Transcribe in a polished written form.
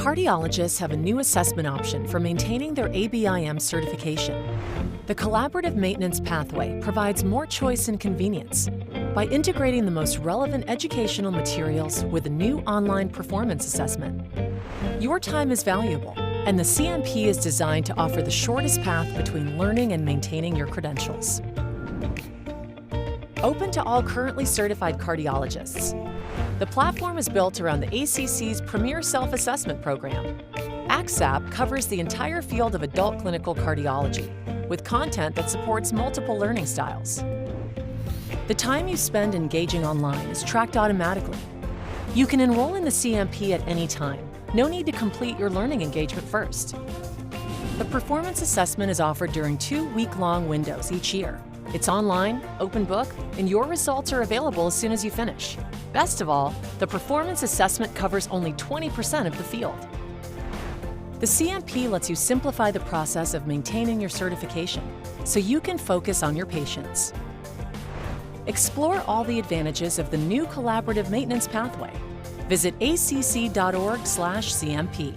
Cardiologists have a new assessment option for maintaining their ABIM certification. The collaborative maintenance pathway provides more choice and convenience by integrating the most relevant educational materials with a new online performance assessment. Your time is valuable, and the CMP is designed to offer the shortest path between learning and maintaining your credentials. Open to all currently certified cardiologists. The platform is built around the ACC's premier self-assessment program. ACCAP covers the entire field of adult clinical cardiology, with content that supports multiple learning styles. The time you spend engaging online is tracked automatically. You can enroll in the CMP at any time. No need to complete your learning engagement first. The performance assessment is offered during 2 week-long windows each year. It's online, open book, and your results are available as soon as you finish. Best of all, the performance assessment covers only 20% of the field. The CMP lets you simplify the process of maintaining your certification so you can focus on your patients. Explore all the advantages of the new collaborative maintenance pathway. Visit acc.org/CMP.